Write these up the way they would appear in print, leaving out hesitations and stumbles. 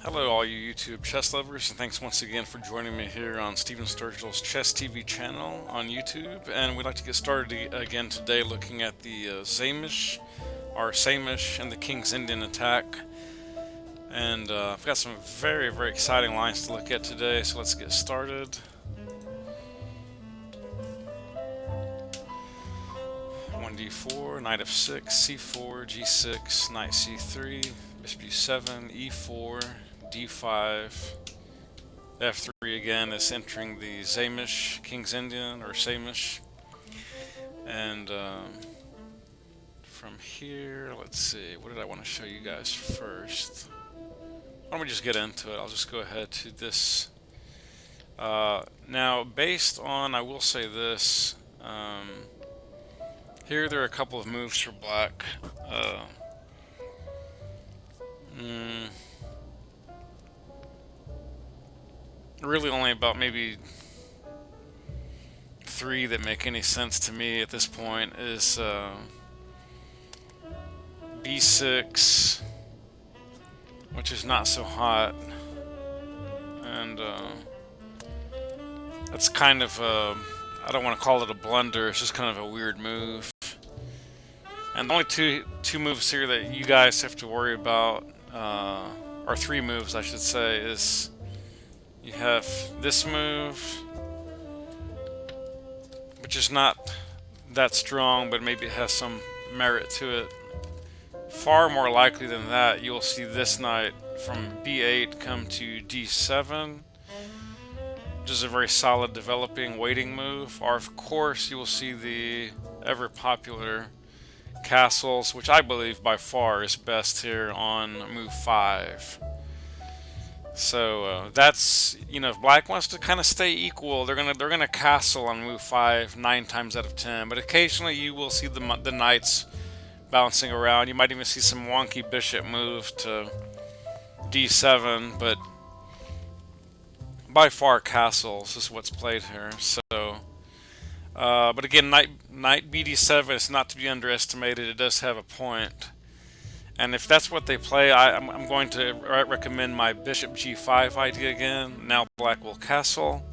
Hello, all you YouTube chess lovers, and thanks once again for joining me here on Steven Sturgill's Chess TV channel on YouTube. And we'd like to get started again today looking at the Saemisch, our Saemisch, and the King's Indian attack. And I've got some very exciting lines to look at today, so let's get started. 1d4, knight f6, c4, g6, knight c3, bishop g7, e4, d5, f3 again is entering the Saemisch, King's Indian, or Saemisch. And from here, let's see, what did I want to show you guys first? Why don't we just get into it? I'll just go ahead to this. Now, based on, I will say this, here there are a couple of moves for black. Really only about maybe three that make any sense to me at this point is b6, which is not so hot, and that's kind of I don't want to call it a blunder, it's just kind of a weird move. And the only two moves here that you guys have to worry about, or three moves I should say, is you have this move, which is not that strong, but maybe it has some merit to it. Far more likely than that, you'll see this knight from b8 come to d7, which is a very solid developing waiting move. Or of course you will see the ever popular castles, which I believe by far is best here on move 5. So that's, you know, if black wants to kind of stay equal, they're gonna castle on move 5 9 times out of 10. But occasionally you will see the knights bouncing around. You might even see some wonky bishop move to d7, but by far castles is what's played here. So, but again, knight bd7 is not to be underestimated. It does have a point. And if that's what they play, I'm going to recommend my bishop g5 idea again. Now black will castle.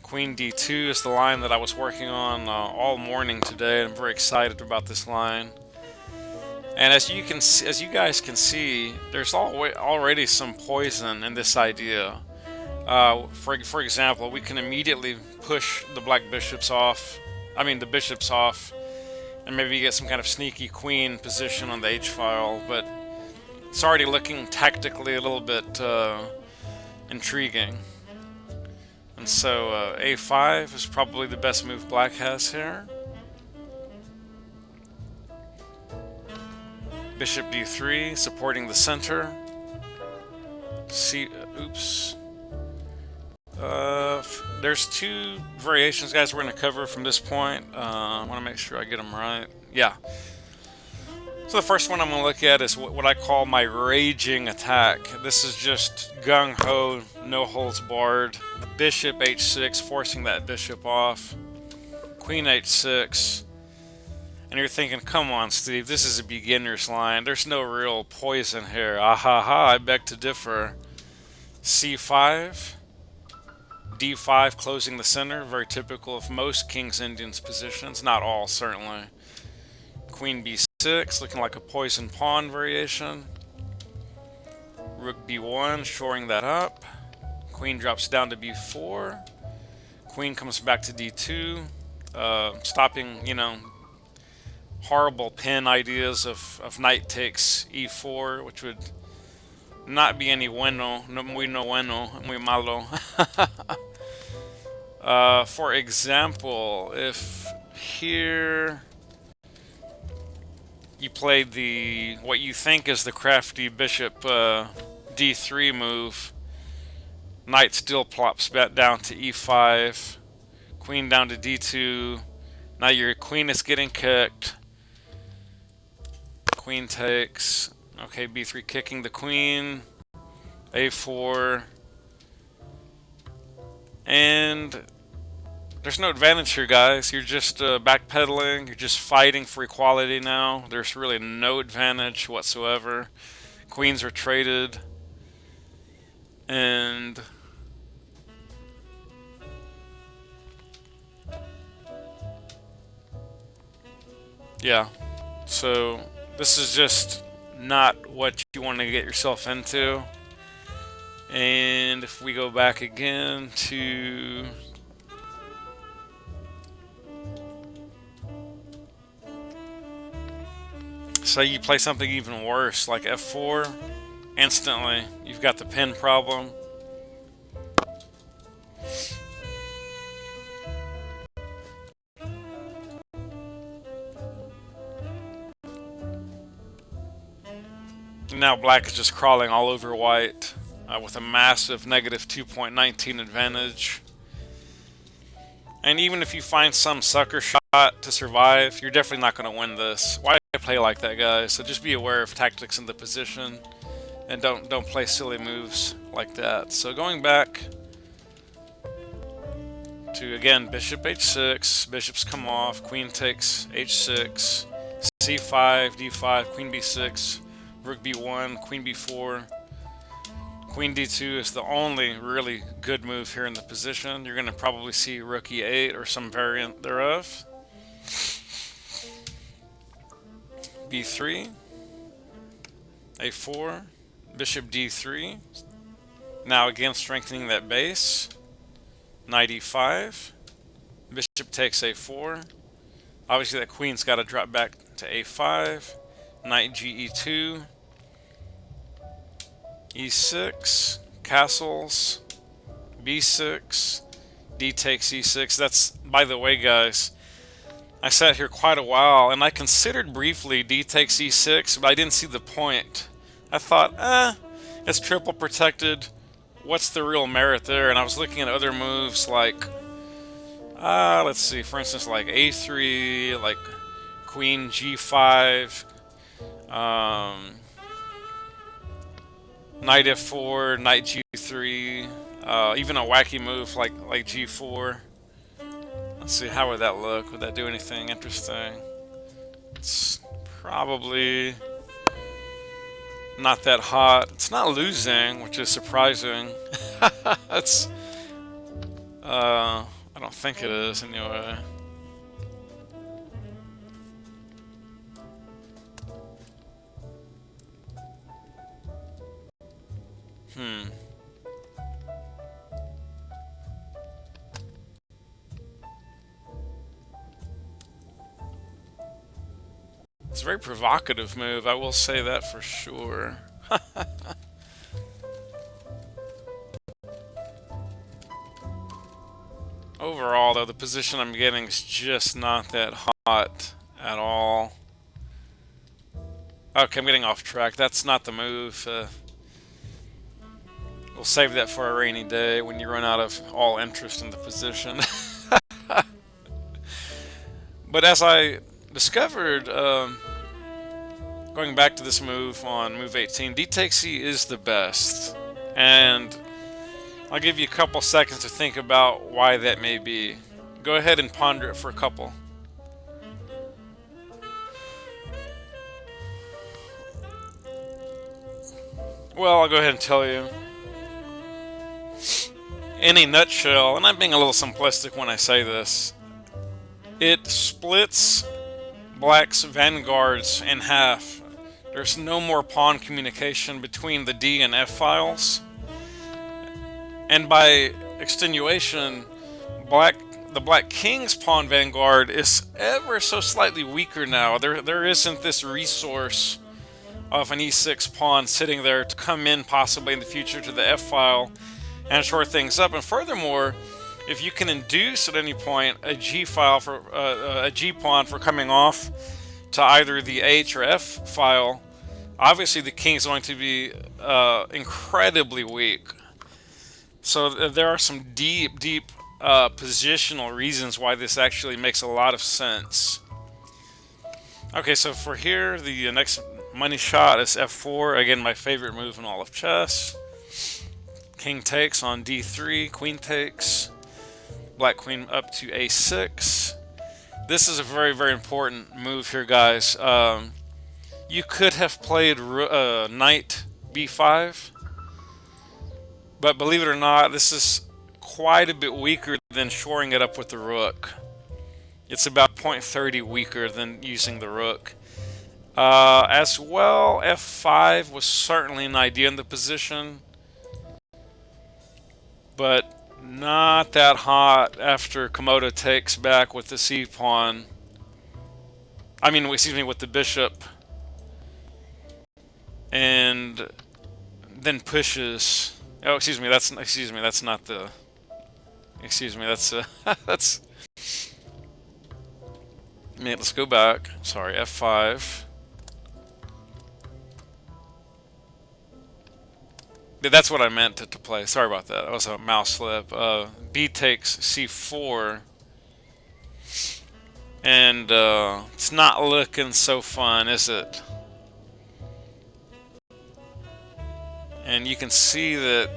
Queen d2 is the line that I was working on all morning today. I'm very excited about this line. And as you guys can see, there's already some poison in this idea. For example, we can immediately push the black bishops off. The bishops off. And maybe get some kind of sneaky queen position on the h-file, but it's already looking tactically a little bit intriguing. And so a5 is probably the best move black has here. Bishop d3, supporting the center. There's two variations, guys, we're going to cover from this point. I want to make sure I get them right. Yeah. So the first one I'm going to look at is what I call my raging attack. This is just gung-ho, no holds barred. Bishop h6, forcing that bishop off. Queen h6. And you're thinking, come on, Steve, this is a beginner's line. There's no real poison here. Ahaha, I beg to differ. c5. d5, closing the center, very typical of most King's Indians positions, not all certainly. Queen b6, looking like a poison pawn variation. Rook b1, shoring that up. Queen drops down to b4. Queen comes back to d2, stopping, horrible pin ideas of knight takes e4, which would not be any bueno, muy no bueno, muy malo. For example, if here you played what you think is the crafty bishop d3 move, knight still plops back down to e5, queen down to d2, now your queen is getting kicked, queen takes, okay, b3 kicking the queen, a4, and there's no advantage here, guys. You're just backpedaling. You're just fighting for equality now. There's really no advantage whatsoever. Queens are traded. And yeah, so this is just not what you want to get yourself into. And if we go back again to say you play something even worse like f4, instantly you've got the pin problem. Now black is just crawling all over white with a massive negative 2.19 advantage. And even if you find some sucker shot to survive, you're definitely not going to win this. Why play like that, guys? So just be aware of tactics in the position, and don't play silly moves like that. So going back to, again, bishop h6, bishops come off, queen takes h6, c5, d5, queen b6, rook b1, queen b4, queen d2 is the only really good move here in the position. You're going to probably see rook e8 or some variant thereof. b3, a4, bishop d3. Now again strengthening that base. Knight e5, bishop takes a4. Obviously that queen's got to drop back to a5. Knight ge2, e6, castles, b6, d takes e6. That's, by the way, guys, I sat here quite a while and I considered briefly d takes e6, but I didn't see the point. I thought, it's triple protected. What's the real merit there? And I was looking at other moves like, let's see, for instance, like a3, like queen g5, knight f4, knight g3, even a wacky move like g4. Let's see, how would that look? Would that do anything interesting? It's probably not that hot. It's not losing, which is surprising. It's, I don't think it is anyway. It's a very provocative move, I will say that for sure. Overall, though, the position I'm getting is just not that hot at all. Okay, I'm getting off track. That's not the move. We'll save that for a rainy day when you run out of all interest in the position. But as I discovered, going back to this move on move 18, d takes c is the best. And I'll give you a couple seconds to think about why that may be. Go ahead and ponder it for a couple. Well, I'll go ahead and tell you. In a nutshell, and I'm being a little simplistic when I say this, it splits black's vanguards in half. There's no more pawn communication between the D and F files. And by extenuation, the black king's pawn vanguard is ever so slightly weaker now. There isn't this resource of an e6 pawn sitting there to come in possibly in the future to the F file and short things up. And furthermore, if you can induce at any point a G file for a G pawn for coming off to either the H or F file, obviously the king is going to be incredibly weak. So there are some deep positional reasons why this actually makes a lot of sense. Okay, so for here, the next money shot is f4. Again, my favorite move in all of chess. King takes on d3, queen takes, black queen up to a6. This is a very important move here, guys. You could have played knight b5, but believe it or not, this is quite a bit weaker than shoring it up with the rook. It's about 0.30 weaker than using the rook. As well, f5 was certainly an idea in the position, but not that hot after Komodo takes back with the c-pawn. I mean, excuse me, with the bishop, and then pushes. Oh, excuse me, that's not the. Excuse me, that's that's. Man, let's go back. Sorry, f5. That's what I meant to play. Sorry about that. That was a mouse slip. B takes c4. And it's not looking so fun, is it? And you can see that,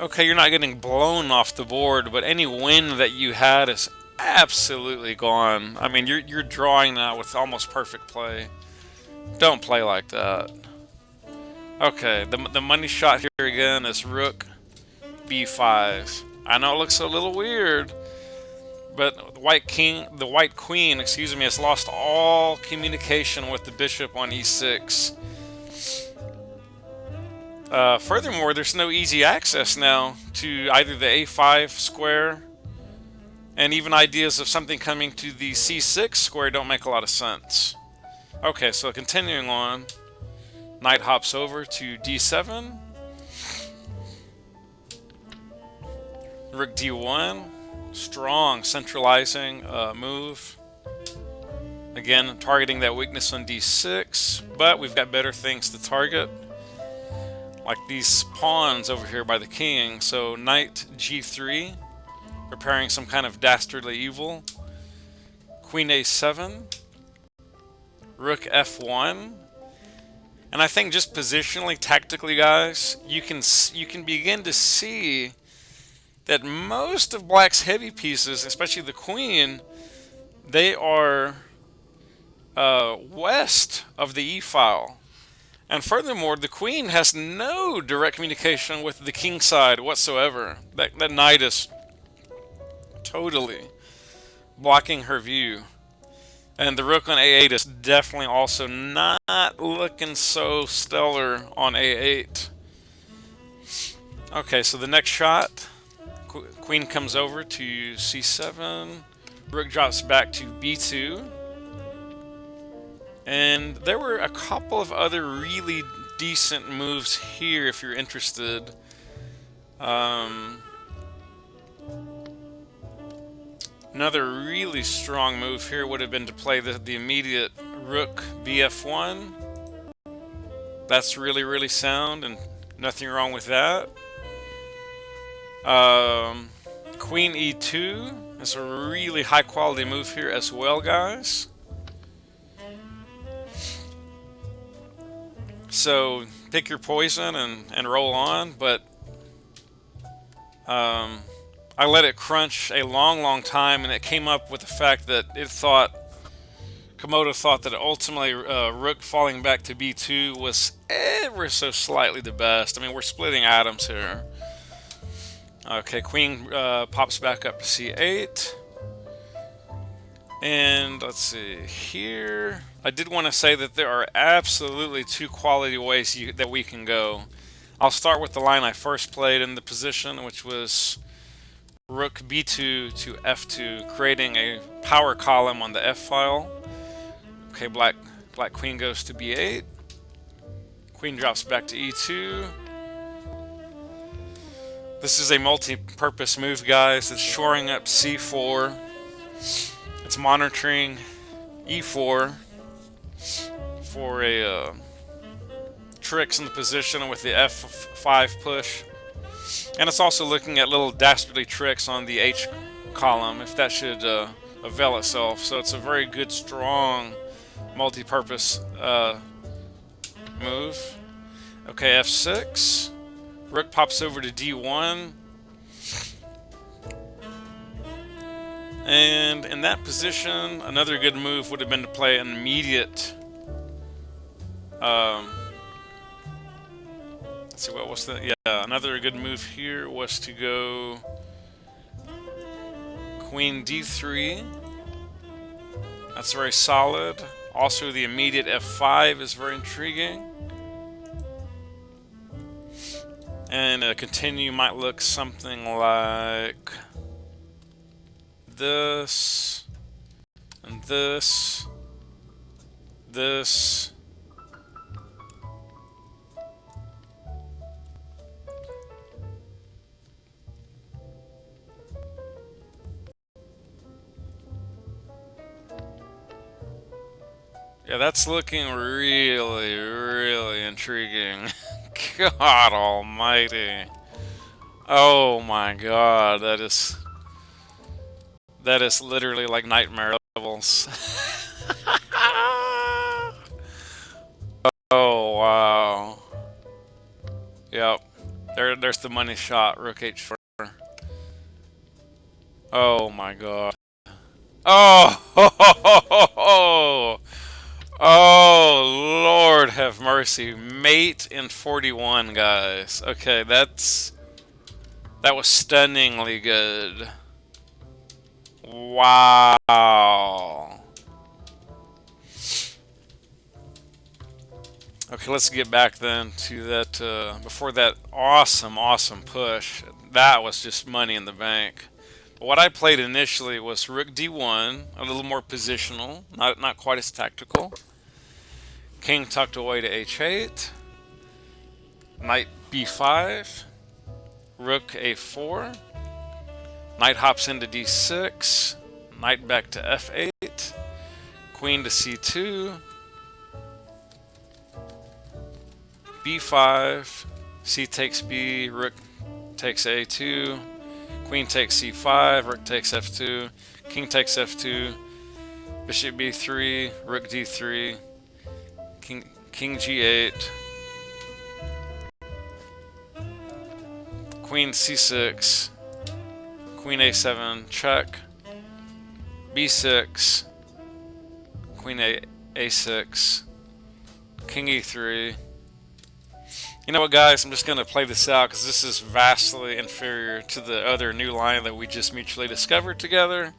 okay, you're not getting blown off the board, but any win that you had is absolutely gone. I mean, you're drawing now with almost perfect play. Don't play like that. Okay, the money shot here again is rook b5. I know it looks a little weird, but the white queen, excuse me, has lost all communication with the bishop on e6. Furthermore, there's no easy access now to either the a5 square, and even ideas of something coming to the c6 square don't make a lot of sense. Okay, so continuing on, knight hops over to d7, rook d1, strong centralizing move. Again, targeting that weakness on d6, but we've got better things to target, like these pawns over here by the king. So knight g3, preparing some kind of dastardly evil. Queen a7, rook f1, and I think just positionally, tactically, guys, you can begin to see that most of black's heavy pieces, especially the queen, they are west of the e-file. And furthermore, the queen has no direct communication with the king side whatsoever. That knight is totally blocking her view. And the rook on a8 is definitely also not looking so stellar on a8. Okay, so the next shot, queen comes over to c7, rook drops back to b2. And there were a couple of other really decent moves here if you're interested. Another really strong move here would have been to play the immediate rook bf1. That's really, really sound, and nothing wrong with that. Queen e2 is a really high quality move here as well, guys. So pick your poison and roll on, but I let it crunch a long time, and it came up with the fact that Komodo thought that ultimately rook falling back to b2 was ever so slightly the best. I mean, we're splitting atoms here. Okay, queen pops back up to c8. And let's see here. I did want to say that there are absolutely two quality ways that we can go. I'll start with the line I first played in the position, which was rook b2 to f2, creating a power column on the f file. Okay, black queen goes to b8. Queen drops back to e2. This is a multi-purpose move, guys. It's shoring up c4. It's monitoring e4 for a tricks in the position with the f5 push, and it's also looking at little dastardly tricks on the h column if that should avail itself. So it's a very good, strong, multi-purpose move. Okay, f6. Rook pops over to d1. And in that position, another good move would have been to play an immediate Let's see, what was the... Yeah, another good move here was to go Queen D3. That's very solid. Also, the immediate F5 is very intriguing. And a continue might look something like this, and this, this. Yeah, that's looking really, really intriguing. God almighty. Oh my god, that is literally like nightmare levels. Oh wow. Yep. There's the money shot, Rook H4. Oh my god. Oh, oh, Lord have mercy. Mate in 41, guys. Okay, that was stunningly good. Wow. Okay, let's get back then to that, before that awesome, awesome push. That was just money in the bank. But what I played initially was Rook D1, a little more positional, not quite as tactical. King tucked away to H8. Knight B5. Rook A4. Knight hops into D6. Knight back to F8. Queen to C2. B5, C takes B, Rook takes A2, Queen takes C5, Rook takes F2, King takes F2, Bishop B3, Rook D3, King G8, Queen C6, Queen A7, check, B6, Queen A6, King E3. You know what, guys? I'm just going to play this out because this is vastly inferior to the other new line that we just mutually discovered together.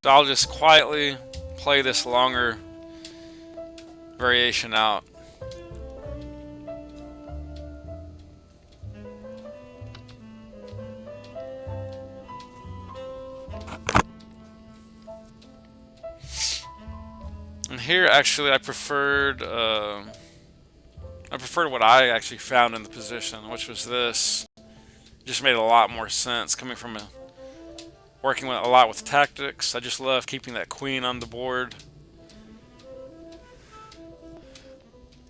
So I'll just quietly play this longer variation out. And here, actually, I preferred what I actually found in the position, which was this. It just made a lot more sense coming from working a lot with tactics. I just love keeping that queen on the board.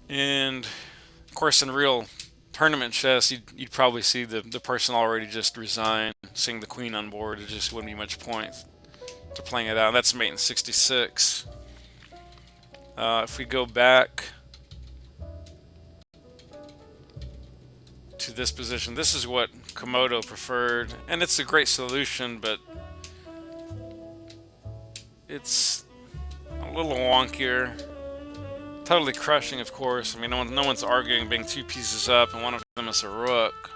And of course, in real tournament chess, you'd probably see the person already just resign. Seeing the queen on board, it just wouldn't be much point to playing it out. That's mate in 66. If we go back to this position, this is what Komodo preferred, and it's a great solution, but it's a little wonkier. Totally crushing, of course. I mean, no one's arguing being two pieces up, and one of them is a rook.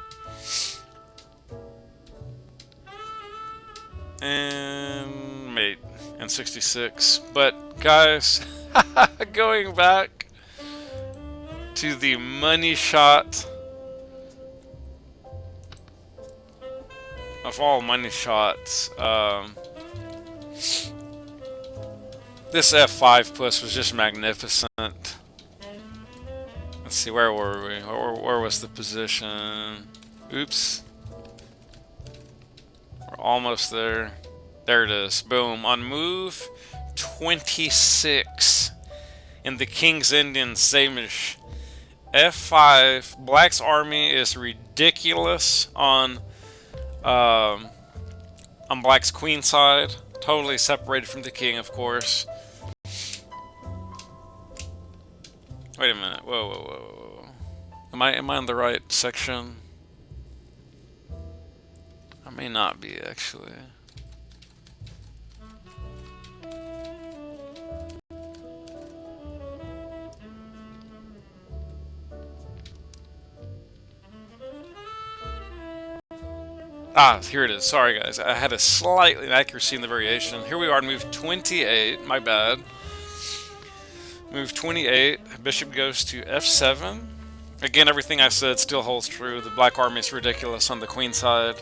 And mate in 66. But guys, going back to the money shot of all money shots, this F5 push was just magnificent. Let's see, where were we? Where was the position? Oops. We're almost there. There it is. Boom. On move 26 in the King's Indian Saemisch. F5. Black's army is ridiculous on Black's queen side. Totally separated from the king, of course. Wait a minute. Whoa, whoa, whoa, whoa. Am I in the right section? I may not be, actually. Ah, here it is. Sorry, guys. I had a slight inaccuracy in the variation. Here we are, move 28. My bad. Move 28. Bishop goes to f7. Again, everything I said still holds true. The black army is ridiculous on the queen side.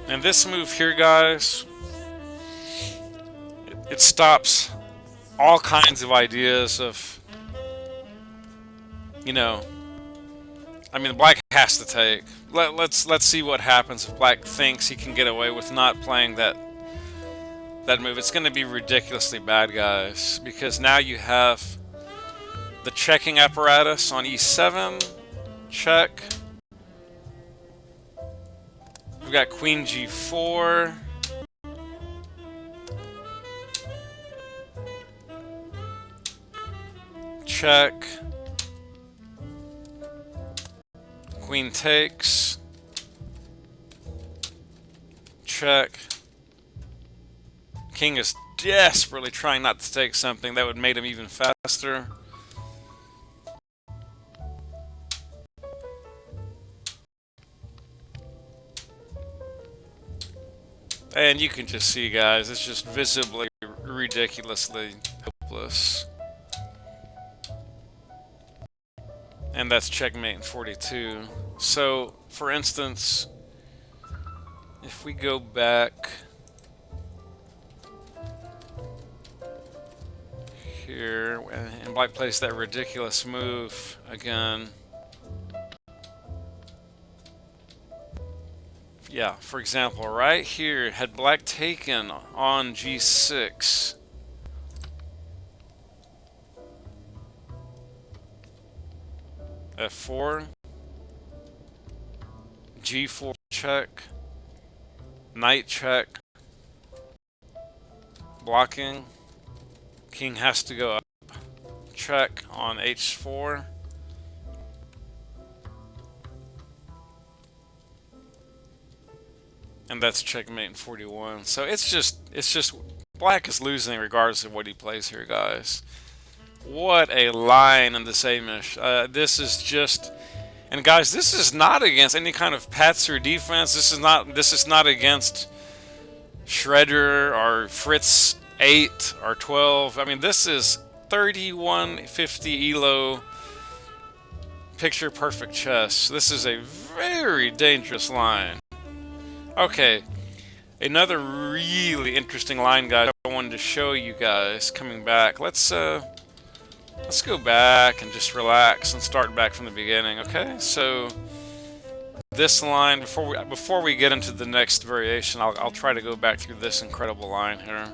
And this move here, guys, it stops all kinds of ideas of, you know, I mean, black has to take. Let's see what happens if black thinks he can get away with not playing that move. It's going to be ridiculously bad, guys, because now you have the checking apparatus on e7, check. We've got queen g4. Check. Queen takes. Check. King is desperately trying not to take something that would have made him even faster. And you can just see, guys, it's just visibly, ridiculously hopeless. And that's checkmate in 42. So, for instance, if we go back here, and black plays that ridiculous move again. Yeah, for example, right here, had black taken on g6, f4, g4 check, knight check, blocking, king has to go up, check on h4, and that's checkmate in 41. So it's just black is losing regardless of what he plays here, guys. What a line in the Saemisch. This is just, and guys, this is not against any kind of Patzer defense. This is not against Shredder or Fritz 8 or 12. I mean, this is 3150 ELO picture perfect chess. This is a very dangerous line. Okay, another really interesting line, guys. I wanted to show you guys coming back. Let's go back and just relax and start back from the beginning. Okay, so this line, before we get into the next variation, I'll try to go back through this incredible line here.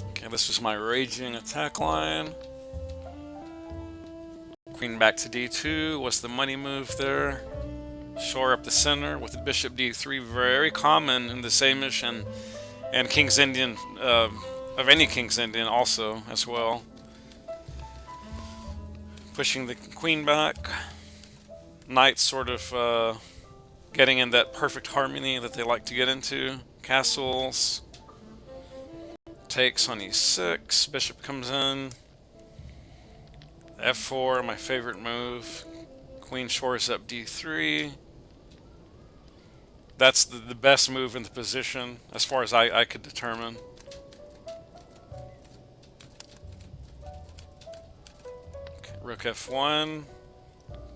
Okay, this was my raging attack line. Queen back to d2. What's the money move there? Shore up the center with the bishop d3. Very common in the Saemisch and King's Indian, of any King's Indian also as well. Pushing the queen back. Knight sort of getting in that perfect harmony that they like to get into. Castles. Takes on e6. Bishop comes in. f4, my favorite move. Queen shores up d3. That's the best move in the position, as far as I could determine. Okay, rook f1.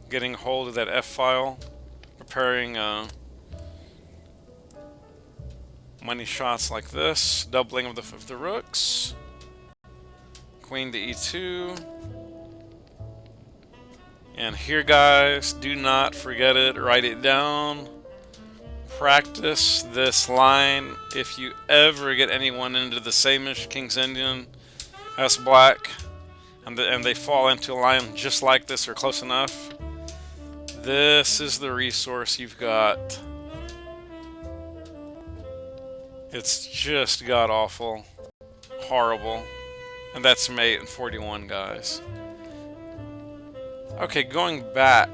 Getting a hold of that f-file. Preparing money shots like this. Doubling of the rooks. Queen to e2. And here, guys, do not forget it. Write it down. Practice this line. If you ever get anyone into the Saemisch King's Indian as black, and they fall into a line just like this or close enough, this is the resource you've got. It's just god-awful. Horrible. And that's mate in 41, guys. Okay, going back.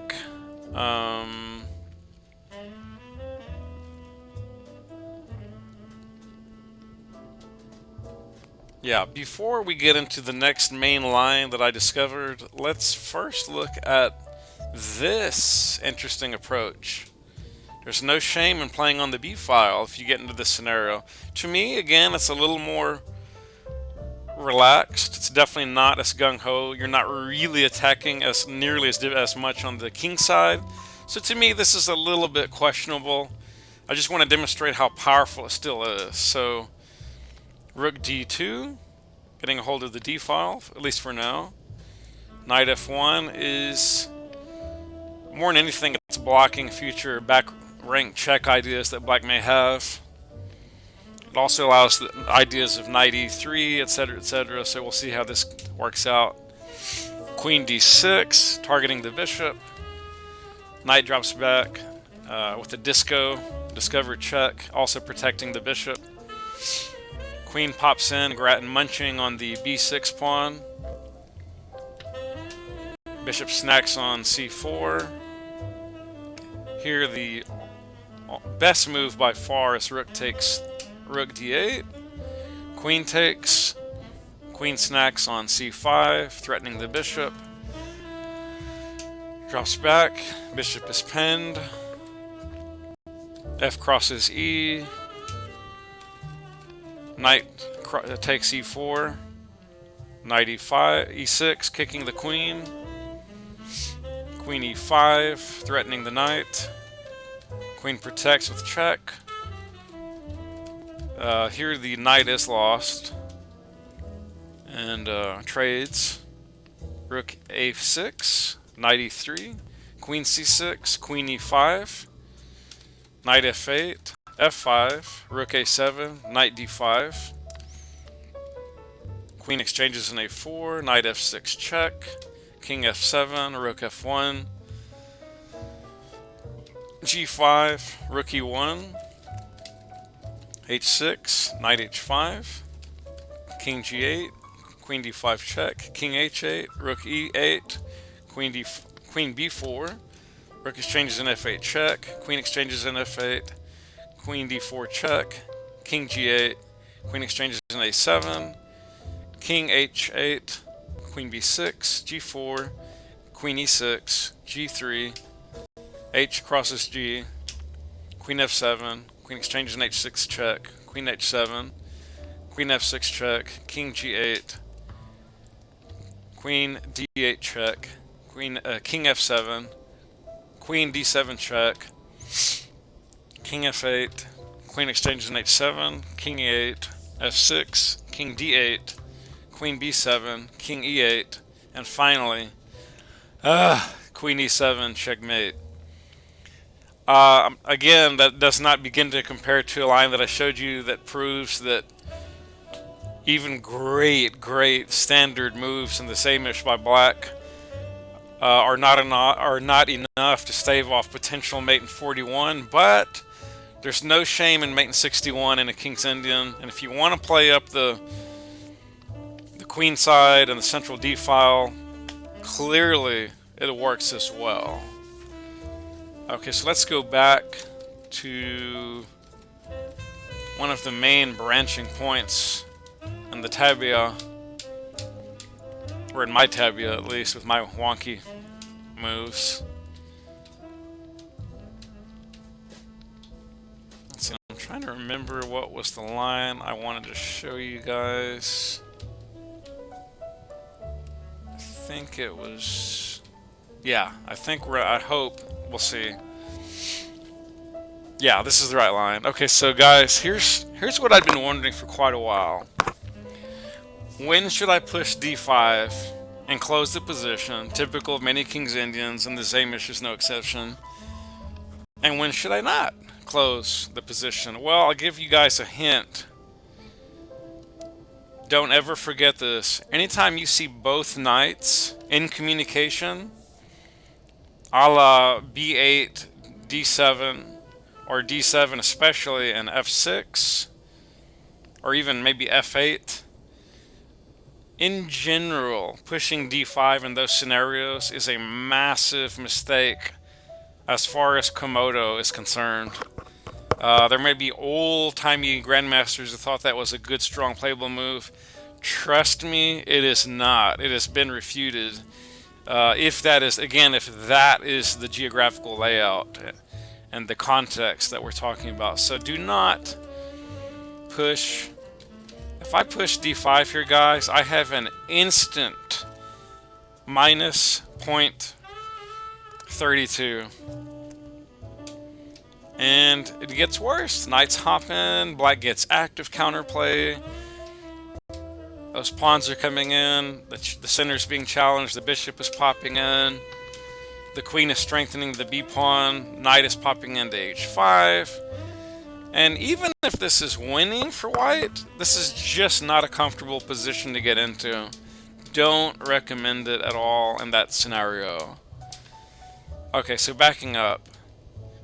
Yeah, before we get into the next main line that I discovered, let's first look at this interesting approach. There's no shame in playing on the B file if you get into this scenario. To me, again, it's a little more relaxed. It's definitely not as gung-ho. You're not really attacking as nearly as much on the king side. So to me, this is a little bit questionable. I just want to demonstrate how powerful it still is. So rook d2, getting a hold of the d file, at least for now. Knight f1 is more than anything, it's blocking future back rank check ideas that black may have. It also allows the ideas of knight e3, etc., etc. So we'll see how this works out. Queen d6, targeting the bishop. Knight drops back with the discover check, also protecting the bishop. Queen pops in, munching on the b6 pawn. Bishop snacks on c4. Here the best move by far is rook takes rook d8. Queen takes. Queen snacks on c5, threatening the bishop. Drops back. Bishop is pinned. F crosses e. Knight takes e4. Knight e5, e6, kicking the queen. Queen e5, threatening the knight. Queen protects with check. Here the knight is lost. And trades. Rook a6, knight e3, queen c6, queen e5, knight f8, f5, rook a7, knight d5. Queen exchanges in a4, knight f6 check, king f7, rook f1, g5, rook e1, h6, knight h5, king g8, queen d5 check, king h8, rook e8, queen b4, rook exchanges in f8 check, queen exchanges in f8, queen d4 check, king g8, queen exchanges in a7, king h8, queen b6, g4, queen e6, g3, h crosses g, queen f7, queen exchanges in h6 check, queen h7, queen f6 check, king g8, queen d8 check, king f7, queen d7 check, king f8, queen exchanges in h7, king e8, f6, king d8, queen b7, king e8, and finally, queen e7, checkmate. Again, that does not begin to compare to a line that I showed you that proves that even great standard moves in the Saemisch by black are not enough to stave off potential mate in 41, but there's no shame in mate in 61 in a King's Indian, and if you want to play up the queen side and the central D file, clearly it works as well. Okay, so let's go back to one of the main branching points in the tabia, or in my tabia at least, with my wonky moves. Let's see, I'm trying to remember what was the line I wanted to show you guys. I think it was, yeah, I hope, we'll see. Yeah, this is the right line. Okay, so guys, here's what I've been wondering for quite a while. When should I push d5 and close the position, typical of many King's Indians, and the Saemisch is no exception? And when should I not close the position? Well, I'll give you guys a hint. Don't ever forget this. Anytime you see both knights in communication, a la b8, d7, or d7 especially, and f6, or even maybe f8, in general, pushing d5 in those scenarios is a massive mistake as far as Komodo is concerned. There may be old-timey grandmasters who thought that was a good, strong, playable move. Trust me, it is not. It has been refuted. If that is, again, if that is the geographical layout and the context that we're talking about. So do not push. If I push d5 here, guys, I have an instant minus 0.32. And it gets worse. Knights hop in, black gets active counterplay. Those pawns are coming in, the center's being challenged, the bishop is popping in, the queen is strengthening the b-pawn, knight is popping into h5. And even if this is winning for white, this is just not a comfortable position to get into. Don't recommend it at all in that scenario. Okay, so backing up.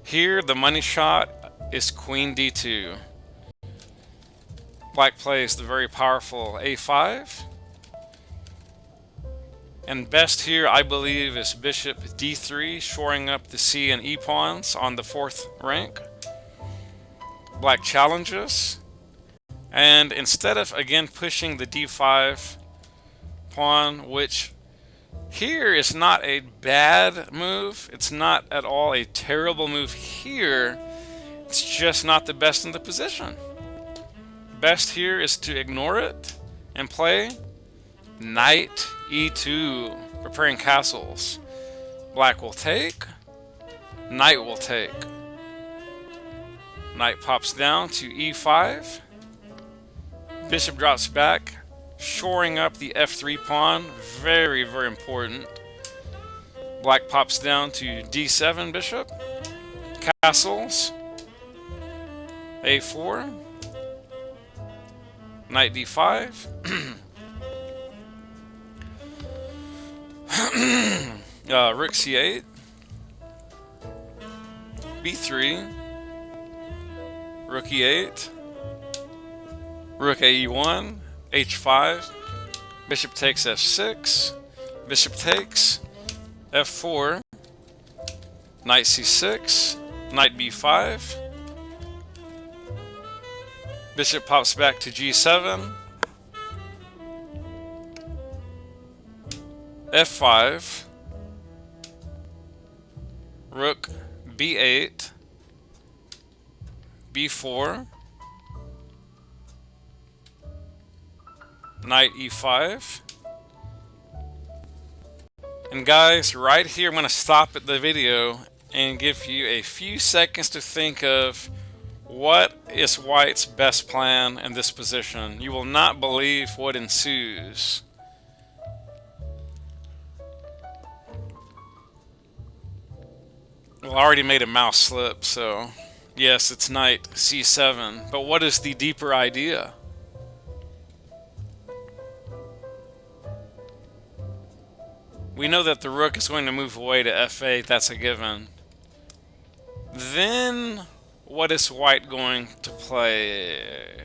Here, the money shot is queen d2. Black plays the very powerful a5. And best here, I believe, is bishop d3, shoring up the c and e pawns on the 4th rank. Black challenges. And instead of, again, pushing the d5 pawn, which here is not a bad move, it's not at all a terrible move here, it's just not the best in the position. Best here is to ignore it and play knight e2, preparing castles. Black will take, knight will take. Knight pops down to e5. Bishop drops back, shoring up the f3 pawn. Very, very important. Black pops down to d7 bishop. Castles. a4. Knight d5. Rook c8. b3. Rook e8. Rook ae1. h5. Bishop takes f6. Bishop takes f4. Knight c6. Knight b5. Bishop pops back to g7. f5. Rook b8. b4. Knight e5. And guys, right here I'm going to stop at the video and give you a few seconds to think of what is white's best plan in this position. You will not believe what ensues. Well, I already made a mouse slip, so yes, it's knight c7. But what is the deeper idea? We know that the rook is going to move away to f8, that's a given. Then, what is white going to play?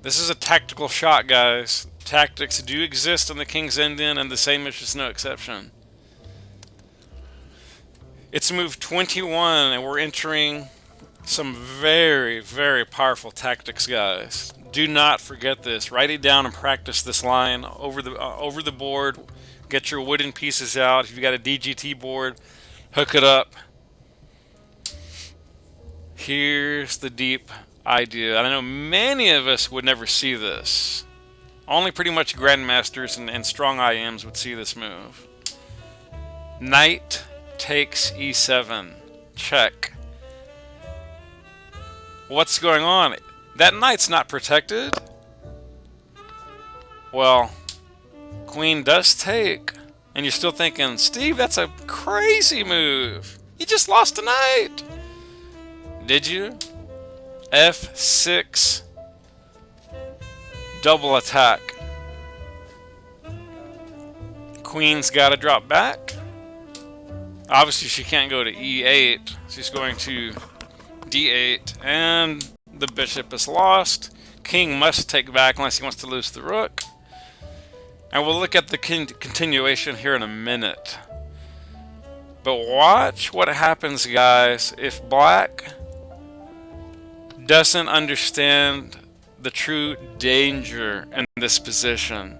This is a tactical shot, guys. Tactics do exist in the King's Indian, and the Saemisch is no exception. It's move 21, and we're entering some very, very powerful tactics, guys. Do not forget this. Write it down and practice this line over the board. Get your wooden pieces out. If you've got a DGT board, hook it up. Here's the deep idea. I know many of us would never see this. Only pretty much grandmasters and strong IMs would see this move. Knight takes e7. Check. What's going on? That knight's not protected. Well, queen does take. And you're still thinking, Steve, that's a crazy move. You just lost a knight. Did you? f6. Double attack. Queen's got to drop back. Obviously, she can't go to e8. She's going to d8. And the bishop is lost. King must take back unless he wants to lose the rook. And we'll look at the continuation here in a minute. But watch what happens, guys, if black doesn't understand the true danger in this position.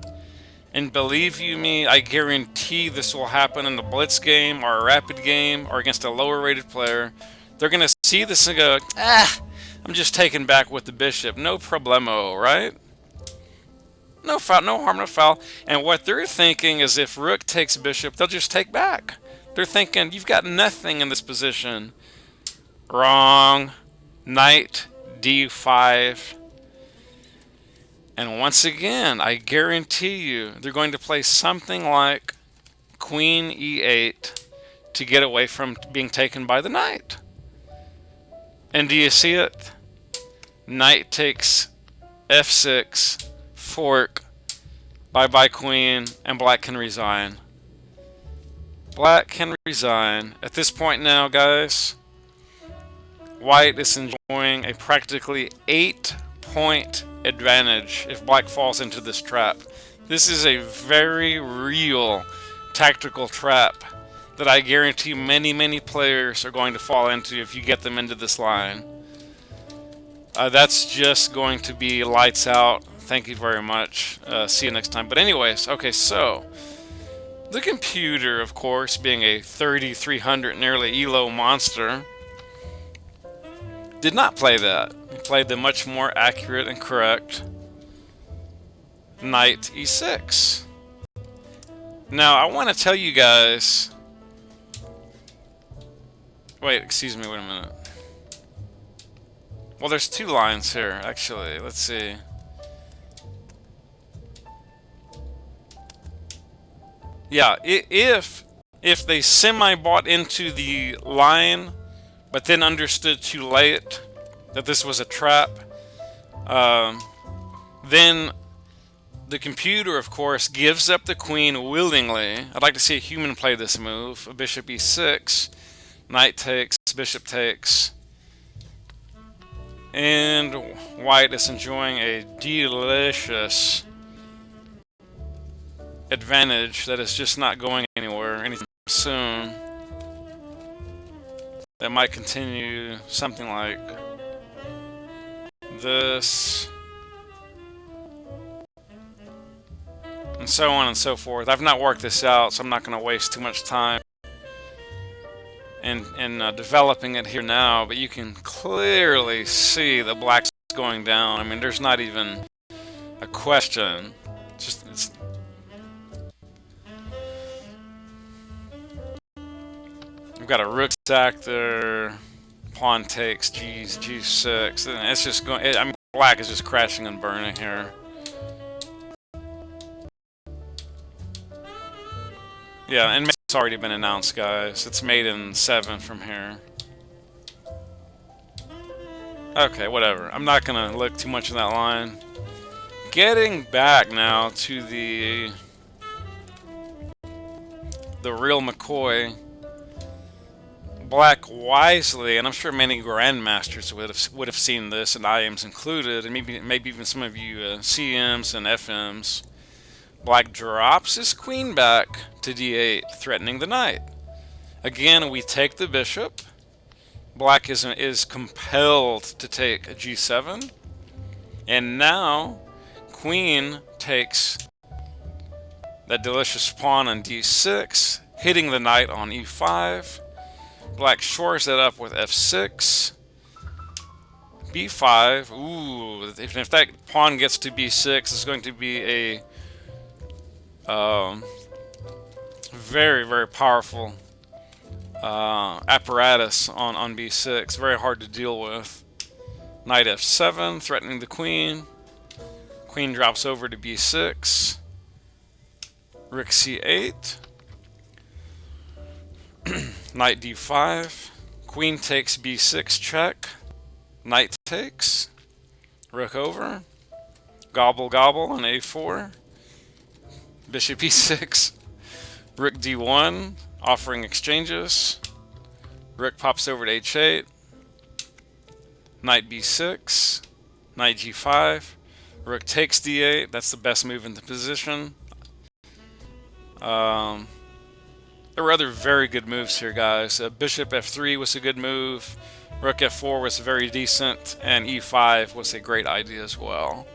And believe you me, I guarantee this will happen in a blitz game or a rapid game or against a lower rated player. They're going to see this and go, I'm just taking back with the bishop. No problemo, right? No foul, no harm, no foul. And what they're thinking is if rook takes bishop, they'll just take back. They're thinking, you've got nothing in this position. Wrong. Knight d5. And once again, I guarantee you, they're going to play something like queen e8 to get away from being taken by the knight. And do you see it? Knight takes f6, fork, bye-bye queen, and black can resign. Black can resign. At this point now, guys, white is enjoying a practically 8-point advantage if black falls into this trap. This is a very real tactical trap that I guarantee many players are going to fall into if you get them into this line. That's just going to be lights out. Thank you very much. See you next time. But anyways, okay, so the computer, of course, being a 3300 nearly ELO monster, did not play that. He played the much more accurate and correct knight e6. Now, I want to tell you guys... Wait, excuse me, wait a minute. Well, there's two lines here, actually. Let's see. Yeah, if they semi-bought into the line, but then understood too late that this was a trap, then the computer, of course, gives up the queen willingly. I'd like to see a human play this move. Bishop e6, knight takes, bishop takes. And white is enjoying a delicious advantage that is just not going anywhere anytime soon. That might continue something like this, and so on and so forth. I've not worked this out, so I'm not going to waste too much time in developing it here now, but you can clearly see the black's going down. I mean, there's not even a question. It's we've got a rook stack there, pawn takes, g6, and it's just going, I mean, black is just crashing and burning here. Yeah, and it's already been announced, guys. It's made in 7 from here. Okay, whatever. I'm not gonna look too much in that line. Getting back now to the real McCoy. Black wisely, and I'm sure many grandmasters would have seen this, and IMs included, and maybe even some of you CMs and FMs. Black drops his queen back to d8, threatening the knight. Again, we take the bishop. Black is compelled to take a g7, and now queen takes that delicious pawn on d6, hitting the knight on e5. Black shores that up with f6, b5. Ooh, if that pawn gets to b6, it's going to be a very powerful apparatus on b6. Very hard to deal with. Knight f7, threatening the queen. Queen drops over to b6. Rook c8. Knight d5. Queen takes b6 check. Knight takes. Rook over. Gobble gobble on a4. Bishop e6. Rook d1, offering exchanges. Rook pops over to h8. Knight b6. Knight g5. Rook takes d8. That's the best move in the position. There were other very good moves here, guys. Bishop f3 was a good move. Rook f4 was very decent, and e5 was a great idea as well.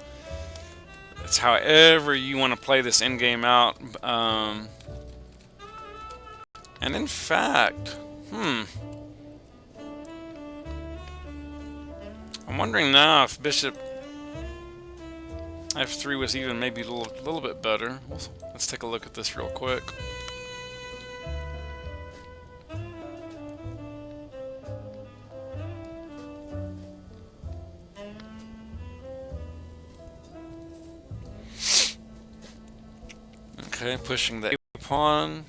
It's however you want to play this endgame out. And in fact, I'm wondering now if bishop f3 was even maybe a little bit better. Let's take a look at this real quick. Okay, pushing the a pawn.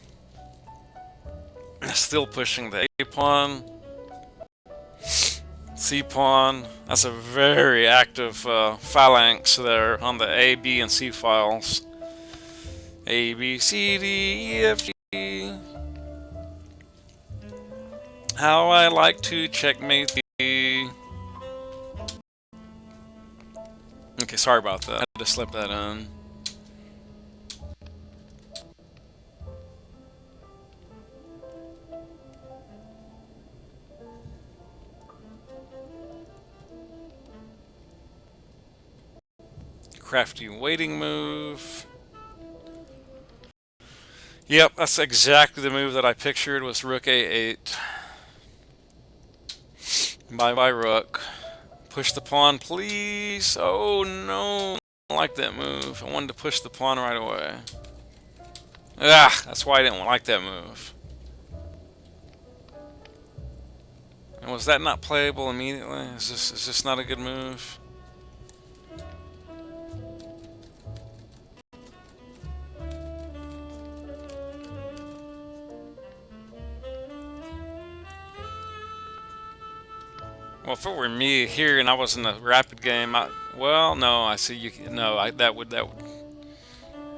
Still pushing the a pawn. C pawn. That's a very active phalanx there on the A, B, and C files. A, B, C, D, E, F, G. How I like to checkmate the... Okay, sorry about that. I had to slip that in. Crafty waiting move. Yep, that's exactly the move that I pictured, was rook a8. Bye-bye rook. Push the pawn, please. Oh no, I don't like that move. I wanted to push the pawn right away. Ah, that's why I didn't like that move. And was that not playable immediately? Is this not a good move? Well, if it were me here and I was in a rapid game, well, no, I see you. No, that would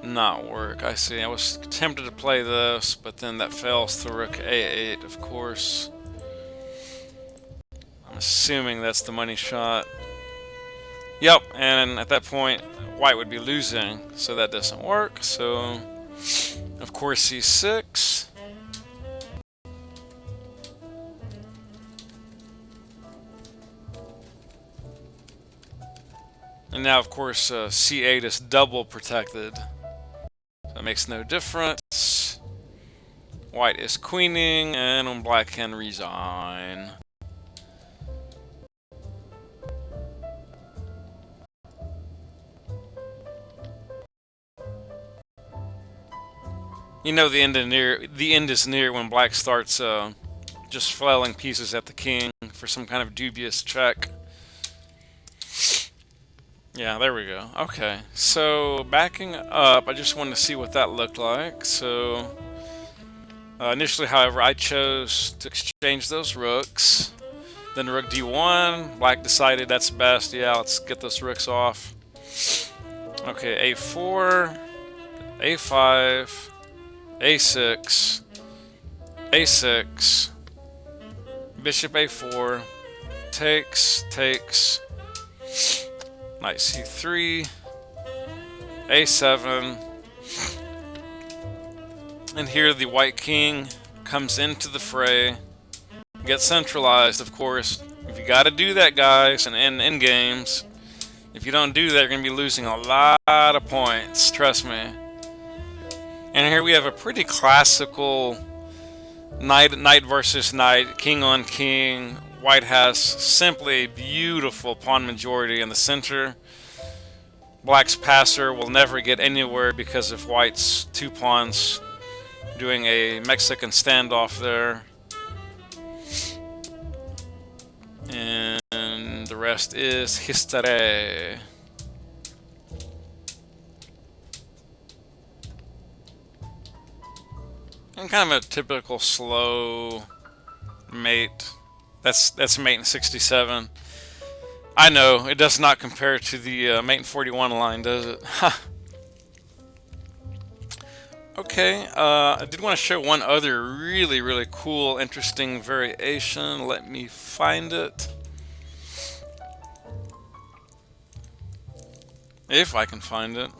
not work. I see. I was tempted to play this, but then that fails to rook a8, of course. I'm assuming that's the money shot. Yep, and at that point, white would be losing, so that doesn't work. So, of course, c6. And now, of course, c8 is double protected. So that makes no difference. White is queening, and black can resign. You know the end is near when black starts just flailing pieces at the king for some kind of dubious check. Yeah, there we go. Okay, so backing up, I just wanted to see what that looked like. So initially, however, I chose to exchange those rooks. Then rook d1, black decided that's best. Yeah, let's get those rooks off. Okay, a4, a5, a6, a6, bishop a4, takes, knight c3, a7, and here the white king comes into the fray, gets centralized, of course. If you gotta do that, guys, and in games, if you don't do that, you're gonna be losing a lot of points, trust me. And here we have a pretty classical knight versus knight, king on king. White has simply beautiful pawn majority in the center. Black's passer will never get anywhere because of white's two pawns doing a Mexican standoff there. And the rest is history. And kind of a typical slow mate. That's mate in 67. I know, it does not compare to the mate in 41 line, does it? Okay, I did want to show one other really cool, interesting variation. Let me find it. If I can find it.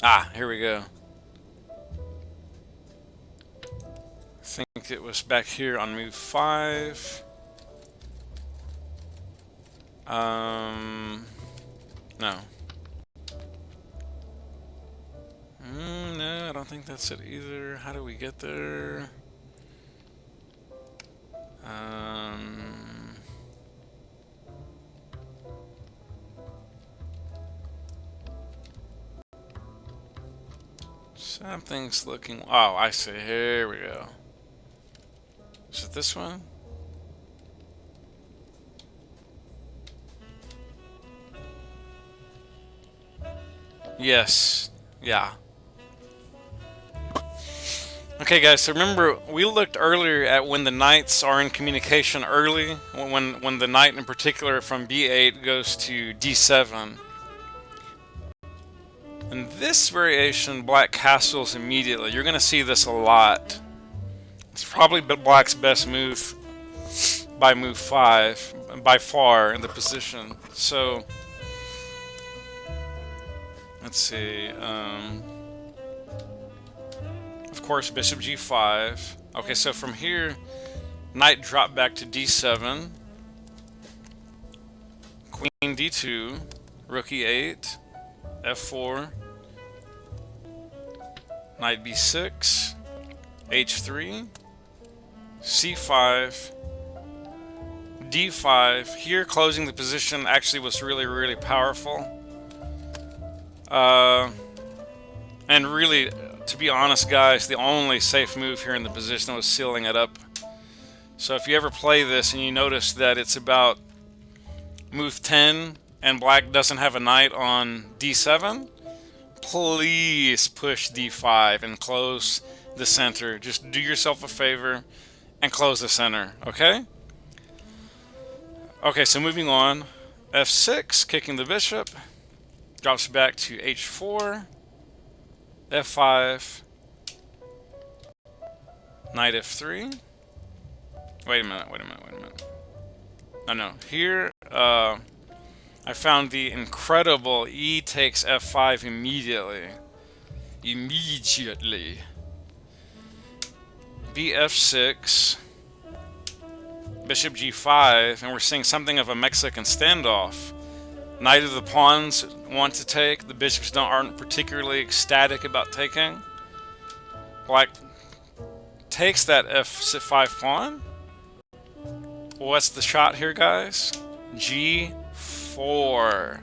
Ah, here we go. I think it was back here on move 5. No. No, I don't think that's it either. How do we get there? Something's looking. Oh, I see. Here we go. Is it this one? Yes. Yeah. Okay, guys, so remember, we looked earlier at when the knights are in communication early, when the knight in particular from b8 goes to d7. In this variation, black castles immediately. You're going to see this a lot. It's probably black's best move by move 5, by far, in the position. So, let's see. Of course, bishop g5. Okay, so from here, knight drop back to d7. Queen d2. Rook e8. f4. Knight b6. h3. c5. d5. Here, closing the position actually was really, really powerful. And really, to be honest, guys, the only safe move here in the position was sealing it up. So if you ever play this and you notice that it's about move 10 and black doesn't have a knight on d7, please push d5 and close the center. Just do yourself a favor and close the center, okay? Okay, so moving on. f6, kicking the bishop. Drops back to h4. f5. Knight f3. Wait a minute. Oh no, here I found the incredible e takes f5 immediately. bf6. Bishop g5, and we're seeing something of a Mexican standoff. Neither of the pawns want to take. The bishops aren't particularly ecstatic about taking. Black takes that f5 pawn. What's the shot here, guys? g4.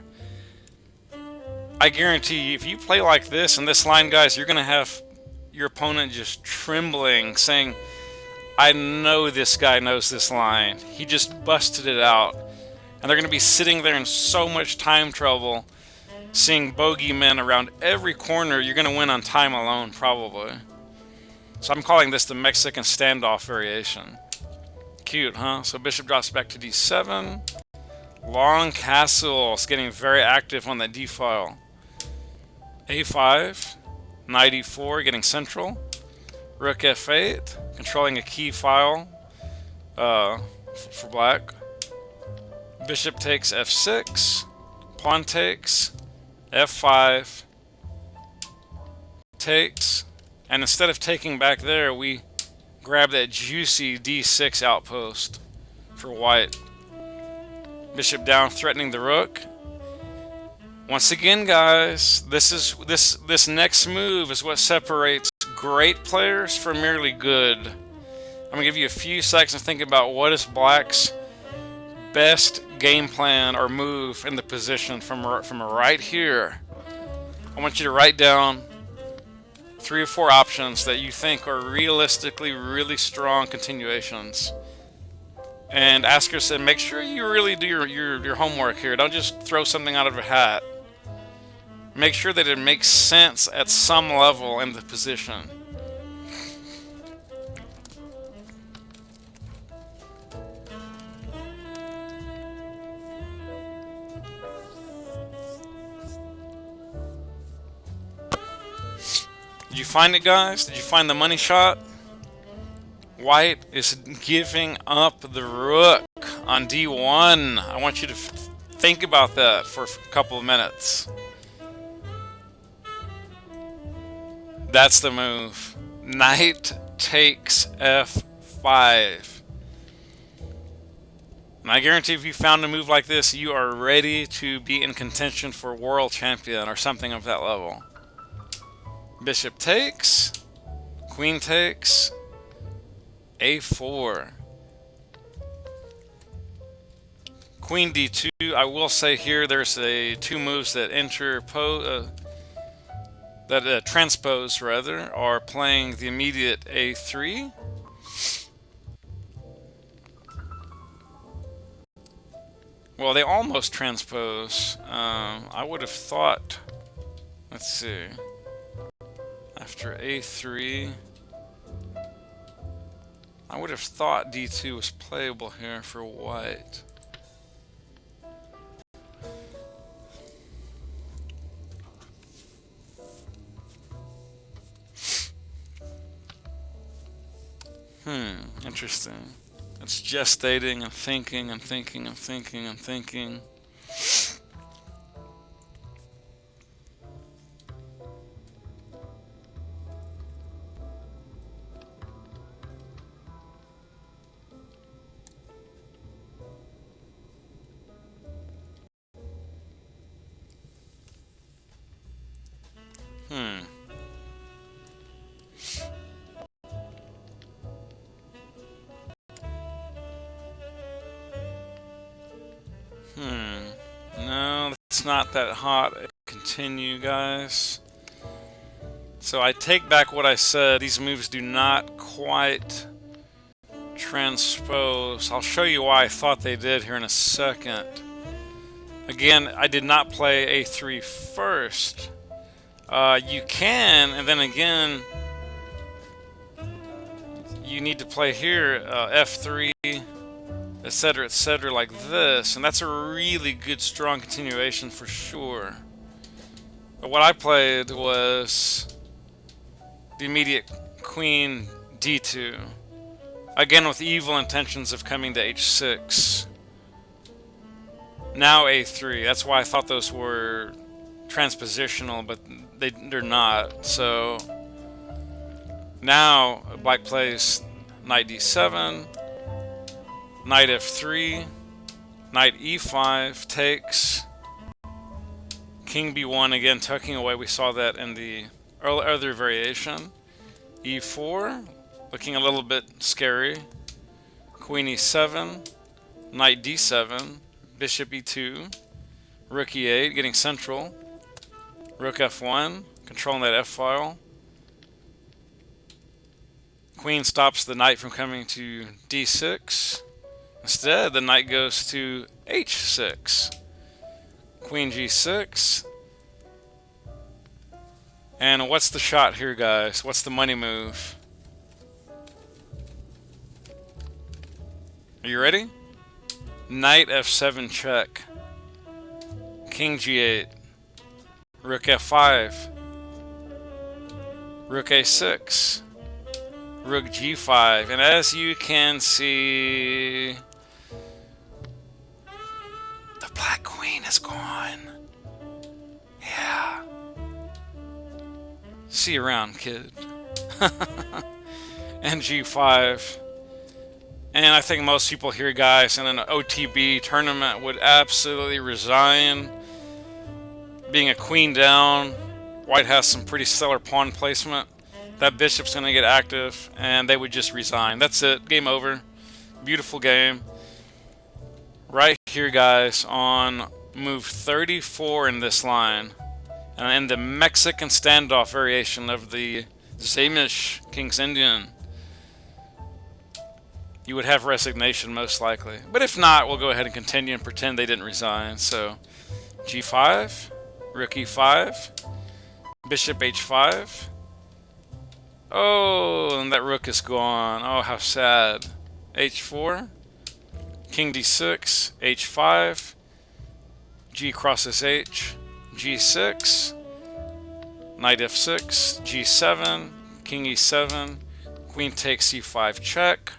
I guarantee you, if you play like this in this line, guys, you're going to have your opponent just trembling, saying, I know this guy knows this line. He just busted it out. And they're going to be sitting there in so much time trouble, seeing bogeymen around every corner. You're going to win on time alone, probably. So I'm calling this the Mexican standoff variation. Cute, huh? So bishop drops back to d7. Long castle. It's getting very active on that d file. a5. Knight e4, getting central. Rook f8, controlling a key file for black. Bishop takes f6. Pawn takes. f5. Takes. And instead of taking back there, we grab that juicy d6 outpost for white. Bishop down, threatening the rook. Once again, guys, this next move is what separates great players from merely good. I'm gonna give you a few seconds to think about what is black's best game plan or move in the position from right here. I want you to write down 3 or 4 options that you think are realistically really strong continuations. And ask yourself, make sure you really do your homework here. Don't just throw something out of a hat. Make sure that it makes sense at some level in the position. Did you find it, guys? Did you find the money shot? White is giving up the rook on d1. I want you to think about that for a couple of minutes. That's the move. Knight takes f5. And I guarantee if you found a move like this, you are ready to be in contention for world champion or something of that level. Bishop takes. Queen takes. a4. Queen d2. I will say here there's two moves that transpose rather, are playing the immediate a3. Well, they almost transpose. I would have thought, let's see, after a3, I would have thought d2 was playable here for white. Interesting. It's gestating and thinking and thinking and thinking and thinking. No, it's not that hot. Continue, guys. So I take back what I said. These moves do not quite transpose. I'll show you why I thought they did here in a second. Again, I did not play a3 first. You can, and then again, you need to play here f3, etc., like this, and that's a really good, strong continuation for sure. But what I played was the immediate queen d2, again with evil intentions of coming to h6. Now a3. That's why I thought those were transpositional, but they're not. So now black plays knight d7, knight f3, knight e5 takes, king b1, again tucking away. We saw that in the other variation. e4, looking a little bit scary. Queen e7, knight d7, bishop e2, rook e8, getting central. Rook f1, controlling that f-file. Queen stops the knight from coming to d6. Instead, the knight goes to h6. Queen g6. And what's the shot here, guys? What's the money move? Are you ready? Knight f7 check. King g8. Rook f5. Rook a6. Rook g5. And as you can see, the black queen is gone. Yeah. See you around, kid. And g5. And I think most people here, guys, in an OTB tournament would absolutely resign. Being a queen down, white has some pretty stellar pawn placement. That bishop's going to get active, and they would just resign. That's it. Game over. Beautiful game. Right here, guys, on move 34 in this line. And in the Mexican standoff variation of the Saemisch King's Indian, you would have resignation most likely. But if not, we'll go ahead and continue and pretend they didn't resign. So g5, rook e5, bishop h5. Oh, and that rook is gone. Oh, how sad. h4, king d6, h5, g crosses h, g6, knight f6, g7, king e7, queen takes c5 check,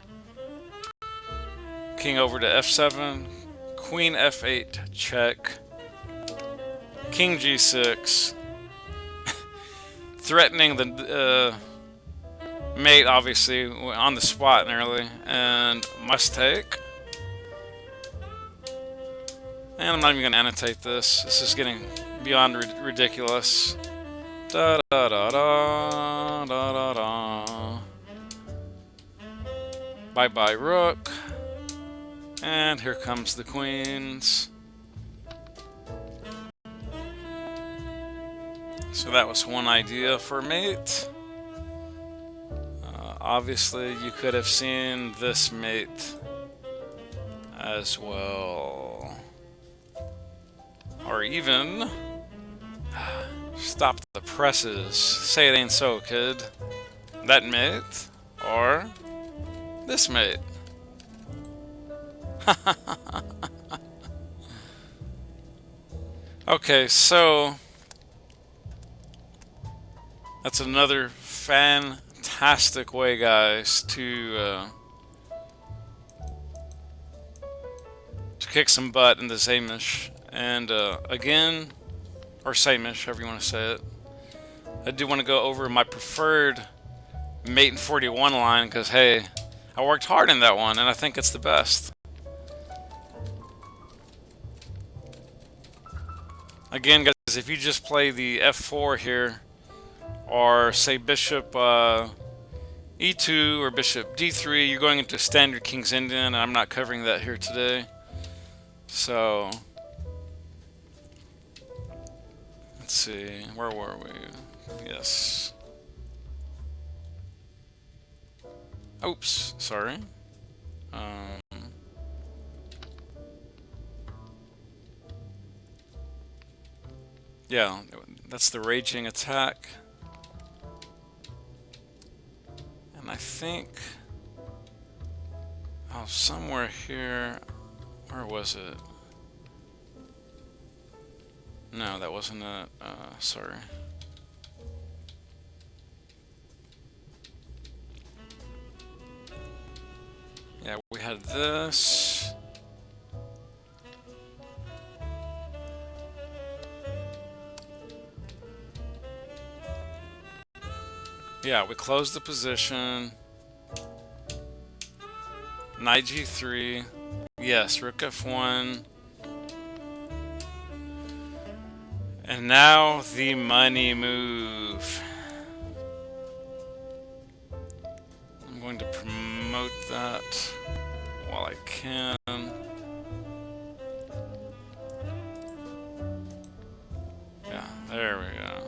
king over to f7, queen f8 check, king g6, threatening the mate, obviously, on the spot nearly, and must take. And I'm not even going to annotate this. This is getting beyond ridiculous. Da da da da da da da. Bye bye, rook. And here comes the queens. So that was one idea for mate. Obviously, you could have seen this mate as well. Or even... Stop the presses. Say it ain't so, kid. That mate. Or... this mate. Okay, so... that's another fantastic way, guys, to kick some butt in the Saemisch. And again, or Saemisch, however you want to say it, I do want to go over my preferred mate in 41 line, because hey, I worked hard in that one, and I think it's the best. Again, guys, if you just play the f4 here, or say bishop e2 or bishop d3, you're going into standard King's Indian, and I'm not covering that here today. So, let's see, where were we? Yes. Oops, sorry. Yeah, that's the raging attack. And I think, oh, somewhere here, where was it? No, that wasn't it. Sorry. Yeah, we had this. Yeah, we closed the position. Knight g3. Yes, rook f1. And now the money move. I'm going to promote that while I can. Yeah, there we go.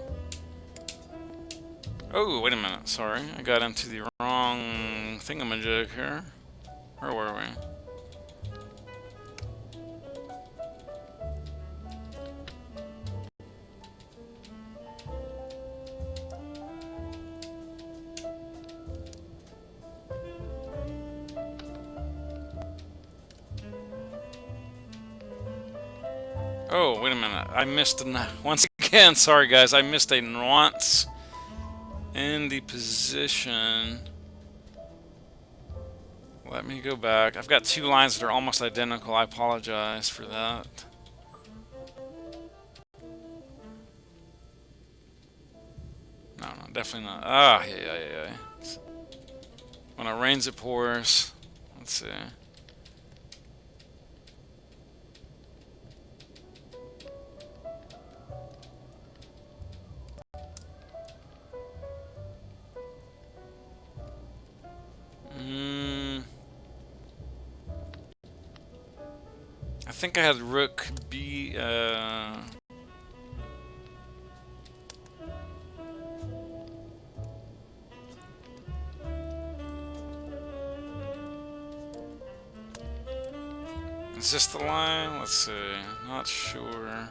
Oh, wait a minute. Sorry, I got into the wrong thingamajig here. Where were we? Oh, wait a minute. I missed a... once again, sorry guys, I missed a nuance in the position. Let me go back. I've got two lines that are almost identical. I apologize for that. No, definitely not. Ah, yeah. When it rains, it pours. Let's see. I think I had rook b. Is this the line? Let's see. Not sure.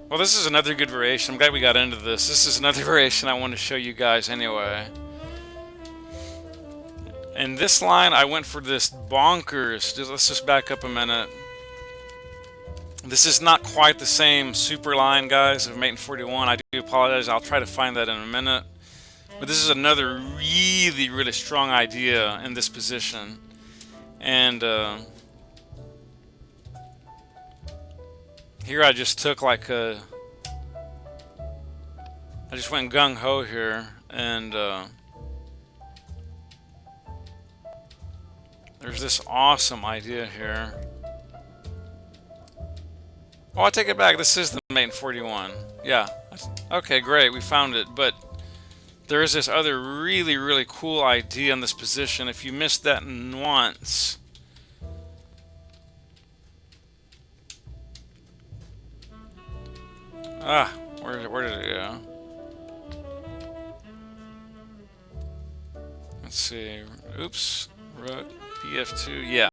Well, this is another good variation. I'm glad we got into this. This is another variation I want to show you guys anyway. In this line, I went for this bonkers. Let's just back up a minute. This is not quite the same super line, guys, of mate in 41. I do apologize. I'll try to find that in a minute. But this is another really strong idea in this position. And Here I just took like a... I just went gung-ho here, and there's this awesome idea here. Oh, I take it back. This is the mate in 41. Yeah. Okay, great. We found it. But there is this other really, really cool idea in this position. If you missed that once... Ah, where did it go? Let's see. Oops. Rook, bf2. Yeah.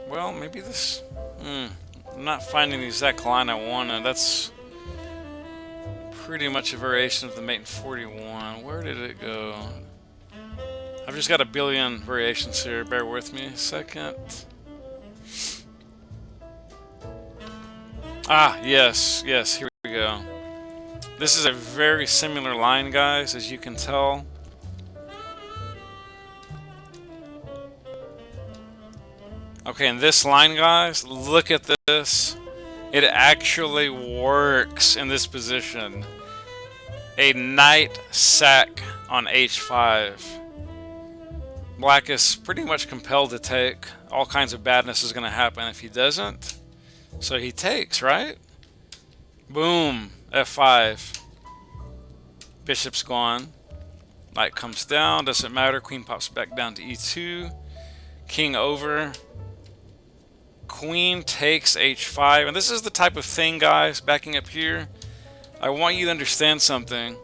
Well, maybe this... I'm not finding the exact line I wanted. That's pretty much a variation of the mate in 41. Where did it go? I've just got a billion variations here. Bear with me a second. Ah, yes, here we go. This is a very similar line, guys, as you can tell. Okay, and this line, guys, look at this. It actually works in this position. A knight sack on h5. Black is pretty much compelled to take. All kinds of badness is going to happen if he doesn't. So he takes, right? Boom. f5. Bishop's gone. Knight comes down. Doesn't matter. Queen pops back down to e2. King over. Queen takes h5. And this is the type of thing, guys, backing up here. I want you to understand something.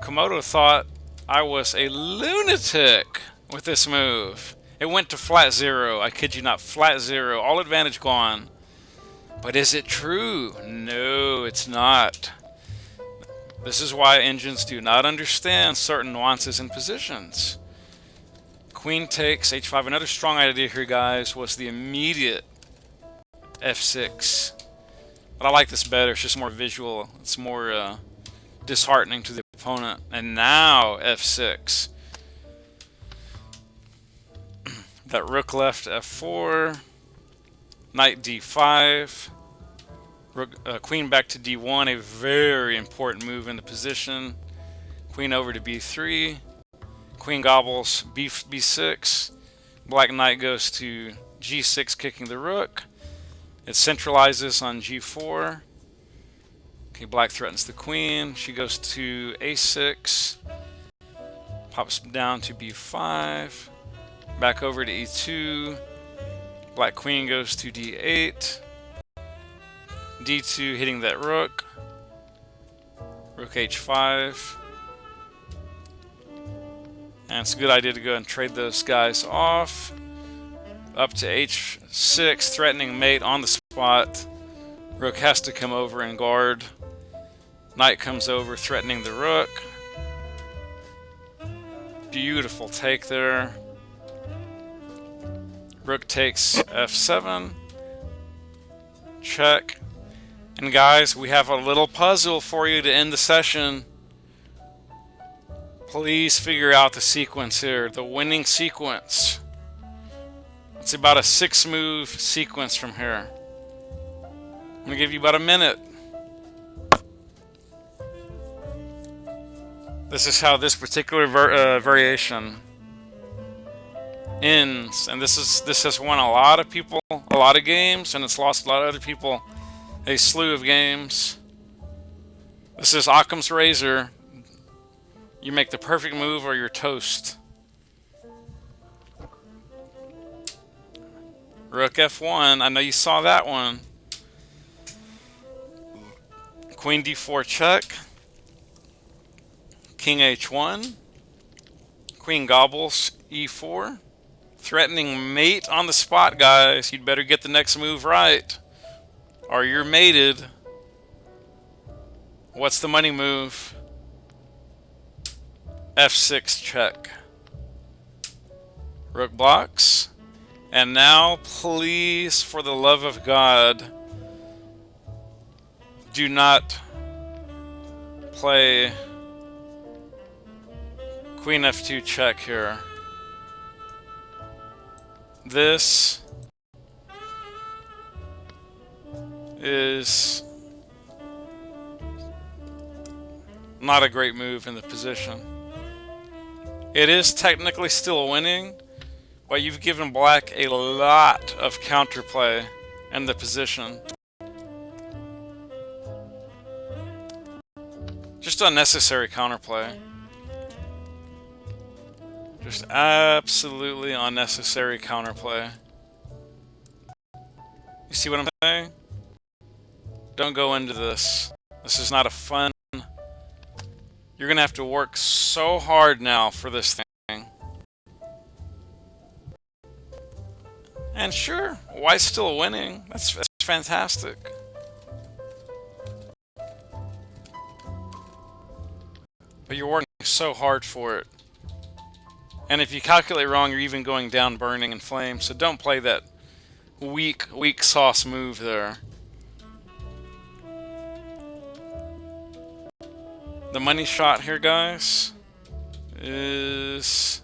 Komodo thought I was a lunatic with this move. It went to flat 0. I kid you not, flat 0. All advantage gone. But is it true? No, it's not. This is why engines do not understand certain nuances in positions. Queen takes h5. Another strong idea here, guys, was the immediate f6. But I like this better. It's just more visual. It's more disheartening to the opponent. And now f6. That rook left f4. Knight d5. Rook, queen back to d1. A very important move in the position. Queen over to b3. Queen gobbles b6. Black knight goes to g6, kicking the rook. It centralizes on g4. Okay, black threatens the queen. She goes to a6. Pops down to b5. Back over to e2. Black queen goes to d8. d2 hitting that rook. Rook h5. And it's a good idea to go and trade those guys off. Up to h6, threatening mate on the spot. Rook has to come over and guard. Knight comes over, threatening the rook. Beautiful take there. Rook takes f7. Check. And guys, we have a little puzzle for you to end the session. Please figure out the sequence here, the winning sequence. It's about a 6-move sequence from here. I'm going to give you about a minute. This is how this particular variation ends. And this has won a lot of people a lot of games, and it's lost a lot of other people a slew of games. This is Occam's razor. You make the perfect move or you're toast. Rook f1. I know you saw that one. Queen d4 check. King h1. Queen gobbles e4. Threatening mate on the spot, guys. You'd better get the next move right, or you're mated. What's the money move? f6 check. Rook blocks. And now, please, for the love of God, do not play Queen F2 check here. This is not a great move in the position. It is technically still winning, but you've given black a lot of counterplay in the position. Just unnecessary counterplay. Just absolutely unnecessary counterplay. You see what I'm saying? Don't go into this. This is not a fun... You're gonna have to work so hard now for this thing. And sure, white's still winning. That's fantastic. But you're working so hard for it. And if you calculate wrong, you're even going down burning in flames. So don't play that weak sauce move there. The money shot here, guys, is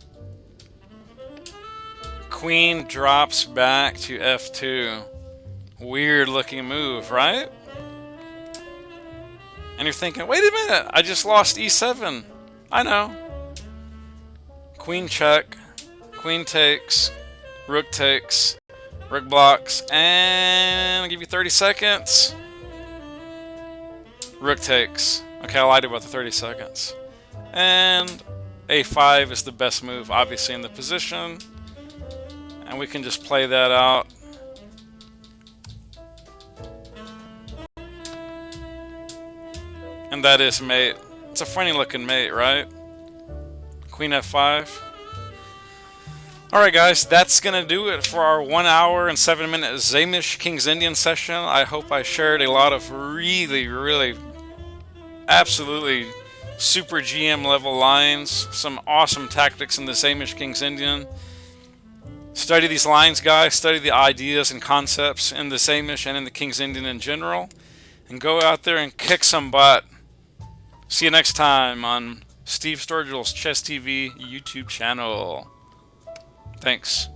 Queen drops back to F2. Weird looking move, right? And you're thinking, wait a minute, I just lost E7. I know. Queen check, Queen takes, Rook takes, Rook blocks, and I'll give you 30 seconds. Rook takes. Okay, I lied about the 30 seconds. And A5 is the best move, obviously, in the position. And we can just play that out. And that is mate. It's a funny looking mate, right? Queen F5. Alright guys, that's gonna do it for our 1 hour and 7 minute Saemisch King's Indian session. I hope I shared a lot of really absolutely super GM level lines. Some awesome tactics in the Saemisch King's Indian. Study these lines, guys. Study the ideas and concepts in the Saemisch and in the King's Indian in general. And go out there and kick some butt. See you next time on Steve Sturgill's Chess TV YouTube channel. Thanks.